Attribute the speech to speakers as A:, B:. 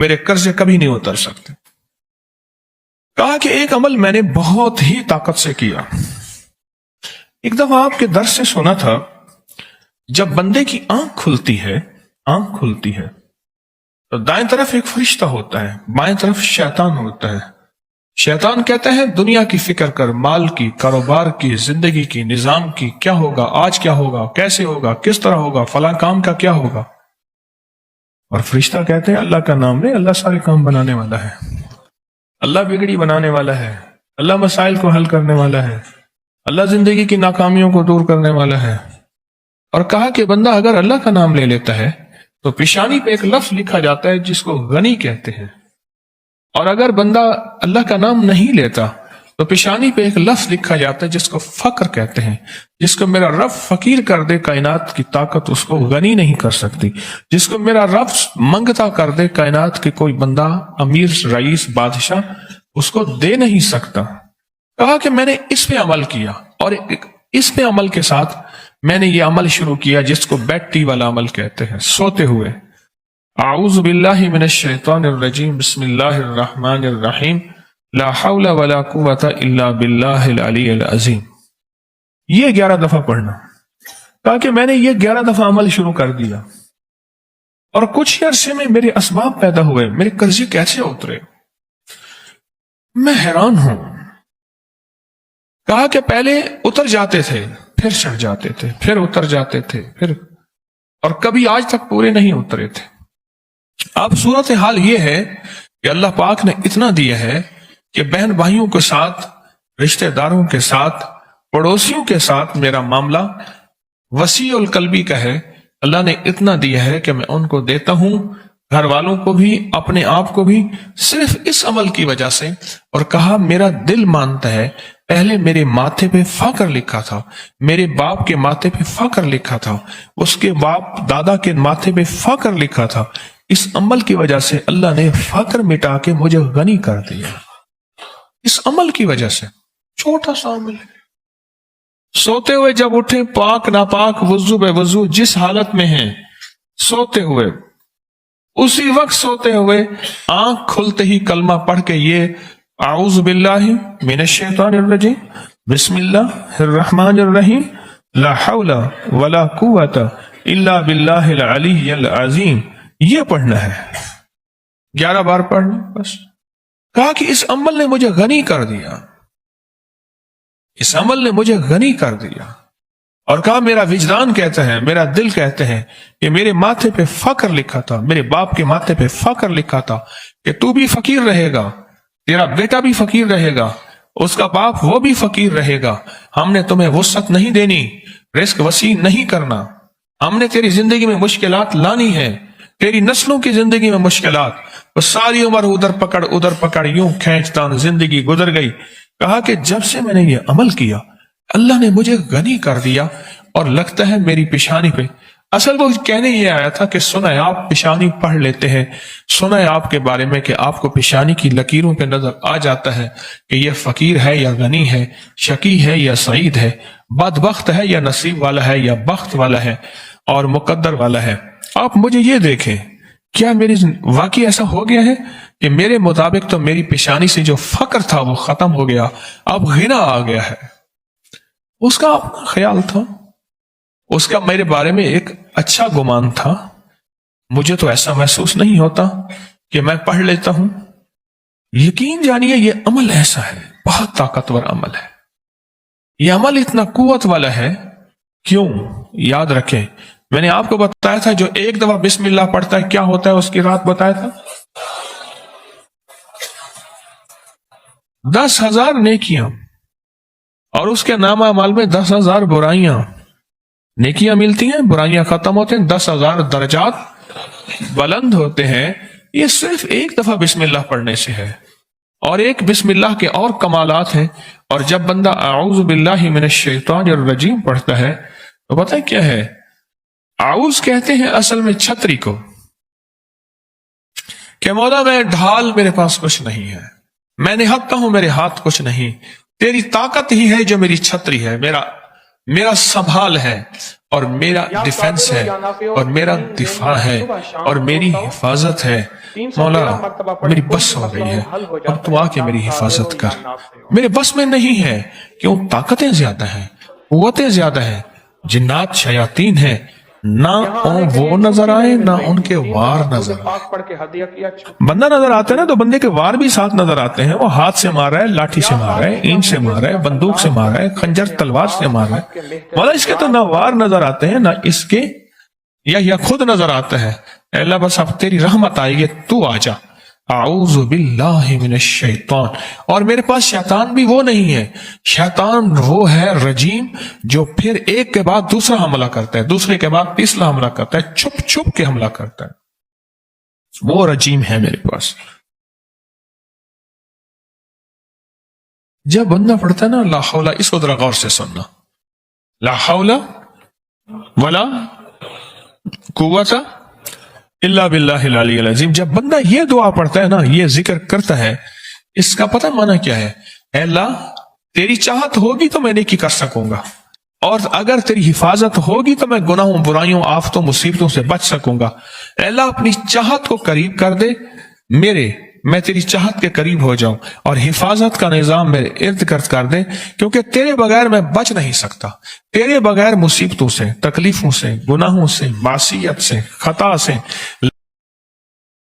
A: میرے قرضے کبھی نہیں اتر سکتے۔ کہا کہ ایک عمل میں نے بہت ہی طاقت سے کیا۔ ایک دفعہ آپ کے درس سے سنا تھا، جب بندے کی آنکھ کھلتی ہے تو دائیں طرف ایک فرشتہ ہوتا ہے، بائیں طرف شیطان ہوتا ہے۔ شیطان کہتا ہے دنیا کی فکر کر، مال کی، کاروبار کی، زندگی کی، نظام کی، کیا ہوگا آج، کیا ہوگا، کیسے ہوگا، کس طرح ہوگا، فلاں کام کا کیا ہوگا۔ اور فرشتہ کہتے ہیں اللہ کا نام لے، اللہ سارے کام بنانے والا ہے، اللہ بگڑی بنانے والا ہے، اللہ مسائل کو حل کرنے والا ہے، اللہ زندگی کی ناکامیوں کو دور کرنے والا ہے۔ اور کہا کہ بندہ اگر اللہ کا نام لے لیتا ہے تو پیشانی پہ ایک لفظ لکھا جاتا ہے جس کو غنی کہتے ہیں، اور اگر بندہ اللہ کا نام نہیں لیتا تو پیشانی پہ ایک لفظ لکھا جاتا ہے جس کو فقر کہتے ہیں۔ جس کو میرا رب فقیر کر دے کائنات کی طاقت اس کو غنی نہیں کر سکتی، جس کو میرا رب منگتا کر دے کائنات کے کوئی بندہ، امیر، رئیس، بادشاہ، اس کو دے نہیں سکتا۔ کہا کہ میں نے اس پہ عمل کیا، اور اس پہ عمل کے ساتھ میں نے یہ عمل شروع کیا جس کو بیٹی والا عمل کہتے ہیں، سوتے ہوئے۔ اعوذ باللہ من الشیطان الرجیم، بسم اللہ الرحمن الرحیم، لا حول ولا قوة الا باللہ العلی العظیم۔ یہ 11 دفعہ پڑھنا۔ کہا کہ میں نے یہ 11 دفعہ عمل شروع کر دیا، اور کچھ ہی عرصے میں میرے اسباب پیدا ہوئے، میرے قرضے کیسے اترے، میں حیران ہوں۔ کہا کہ پہلے اتر جاتے تھے، پھر چڑھ جاتے تھے، پھر اتر جاتے تھے، پھر، اور کبھی آج تک پورے نہیں اترے تھے۔ اب صورتحال یہ ہے کہ اللہ پاک نے اتنا دیا ہے کہ بہن بھائیوں کے ساتھ، رشتہ داروں کے ساتھ، پڑوسیوں کے ساتھ میرا معاملہ وسیع القلبی کا ہے۔ اللہ نے اتنا دیا ہے کہ میں ان کو دیتا ہوں، گھر والوں کو بھی، اپنے آپ کو بھی، صرف اس عمل کی وجہ سے۔ اور کہا میرا دل مانتا ہے، پہلے میرے ماتھے پہ فقر لکھا تھا، میرے باپ کے ماتھے پہ فقر لکھا تھا، اس کے باپ دادا کے ماتھے پہ فقر لکھا تھا۔ اس عمل کی وجہ سے اللہ نے فقر مٹا کے مجھے غنی کر دیا، اس عمل کی وجہ سے۔ چھوٹا سا عمل ہے۔ سوتے ہوئے جب اٹھیں، پاک ناپاک، وضو بے وضو، جس حالت میں ہیں، سوتے ہوئے، اسی وقت سوتے ہوئے آنکھ کھلتے ہی کلمہ پڑھ کے یہ اعوذ باللہ من الشیطان الرجیم، بسم اللہ الرحمن الرحیم، لا حول ولا قوة الا باللہ العلی العظیم، یہ پڑھنا ہے۔ 11 بار پڑھنا بس۔ کہا کہ اس عمل نے مجھے غنی کر دیا، اس عمل نے مجھے غنی کر دیا۔ اور کہا میرا وجدان کہتا ہے، میرا دل کہتے ہیں کہ میرے ماتھے پہ فقر لکھا تھا، میرے باپ کے ماتھے پہ فقر لکھا تھا کہ تو بھی فقیر رہے گا، تیرا بیٹا بھی فقیر رہے گا، اس کا باپ وہ بھی فقیر رہے گا۔ ہم نے تمہیں وسعت نہیں دینی، رزق وسیع نہیں کرنا، ہم نے تیری زندگی میں مشکلات لانی ہے، تیری نسلوں کی زندگی میں مشکلات، وہ ساری عمر ادھر پکڑ یوں کھینچتا زندگی گزر گئی۔ کہا کہ جب سے میں نے یہ عمل کیا اللہ نے مجھے غنی کر دیا، اور لگتا ہے میری پیشانی پہ، اصل وہ کہنے یہ آیا تھا کہ سنا ہے آپ پیشانی پڑھ لیتے ہیں، سنا ہے آپ کے بارے میں کہ آپ کو پیشانی کی لکیروں پہ نظر آ جاتا ہے کہ یہ فقیر ہے یا غنی ہے، شقی ہے یا سعید ہے، بدبخت ہے یا نصیب والا ہے، یا بخت والا ہے اور مقدر والا ہے۔ آپ مجھے یہ دیکھیں، کیا میری واقعی ایسا ہو گیا ہے کہ میرے مطابق تو میری پیشانی سے جو فقر تھا وہ ختم ہو گیا، اب غنا آ گیا ہے۔ اس کا اپنا خیال تھا، اس کا میرے بارے میں ایک اچھا گمان تھا، مجھے تو ایسا محسوس نہیں ہوتا کہ میں پڑھ لیتا ہوں۔ یقین جانیے یہ عمل ایسا ہے، بہت طاقتور عمل ہے، یہ عمل اتنا قوت والا ہے۔ کیوں؟ یاد رکھیں، میں نے آپ کو بتایا تھا جو ایک دفعہ بسم اللہ پڑھتا ہے کیا ہوتا ہے، اس کی رات بتایا تھا 10,000 نیکیاں، اور اس کے نامہ اعمال میں 10,000 برائیاں۔ نیکیاں ملتی ہیں، برائیاں ختم ہوتے ہیں، 10,000 درجات بلند ہوتے ہیں۔ یہ صرف ایک دفعہ بسم اللہ پڑھنے سے ہے، اور ایک بسم اللہ کے اور کمالات ہیں۔ اور جب بندہ اعوذ باللہ من الشیطان الرجیم پڑھتا ہے تو پتہ ہے کیا ہے؟ اعوذ کہتے ہیں اصل میں چھتری کو، کہ مولا میں ڈھال، میرے پاس کچھ نہیں ہے، میں نہتا ہوں، میرے ہاتھ کچھ نہیں، تیری طاقت ہی ہے جو میری چھتری ہے، میرا سنبھال ہے، اور میرا ڈیفنس ہے اور میرا دفاع ہے اور میری حفاظت ہے. مولا میری بس ہو گئی ہے، اب تو آ کے میری حفاظت کر. میرے بس میں نہیں ہے، کیوں؟ طاقتیں زیادہ ہیں، قوتیں زیادہ ہیں، جنات شیاطین ہیں، نہ وہ نظر آئے نہ ان کے وار نظر آئے. بندہ نظر آتا ہے نا تو بندے کے وار بھی ساتھ نظر آتے ہیں. وہ ہاتھ سے مار رہا ہے، لاٹھی سے مار رہا ہے، اینٹ سے مار رہا ہے، بندوق سے مار رہا ہے، خنجر تلوار سے مار رہا ہے. مولا اس کے تو نہ وار نظر آتے ہیں نہ اس کے یا خود نظر آتا ہے. اے اللہ بس اب تیری رحمت آئے گی، تو آ جا. اعوذ باللہ من الشیطان. اور میرے پاس شیطان بھی وہ نہیں ہے. شیطان وہ ہے رجیم جو پھر ایک کے بعد دوسرا حملہ کرتا ہے، دوسرے کے بعد تیسرا حملہ کرتا ہے، چھپ چھپ کے حملہ کرتا ہے. وہ رجیم ہے میرے پاس. جب بندہ پڑھتا ہے نا لا حول، اس کو ذرا غور سے سننا، لا حول ولا قوت الا باللہ العلی العظیم. جب بندہ یہ دعا پڑھتا ہے نا، یہ ذکر کرتا ہے، اس کا پتہ معنی کیا ہے؟ اے اللہ تیری چاہت ہوگی تو میں نیکی کر سکوں گا، اور اگر تیری حفاظت ہوگی تو میں گناہوں، برائیوں، آفتوں، مصیبتوں سے بچ سکوں گا. اے اللہ اپنی چاہت کو قریب کر دے میں تیری چاہت کے قریب ہو جاؤں، اور حفاظت کا نظام میرے ارد گرد کر دے، کیونکہ تیرے بغیر میں بچ نہیں سکتا. تیرے بغیر مصیبتوں سے، تکلیفوں سے، گناہوں سے، معصیت سے، خطا سے،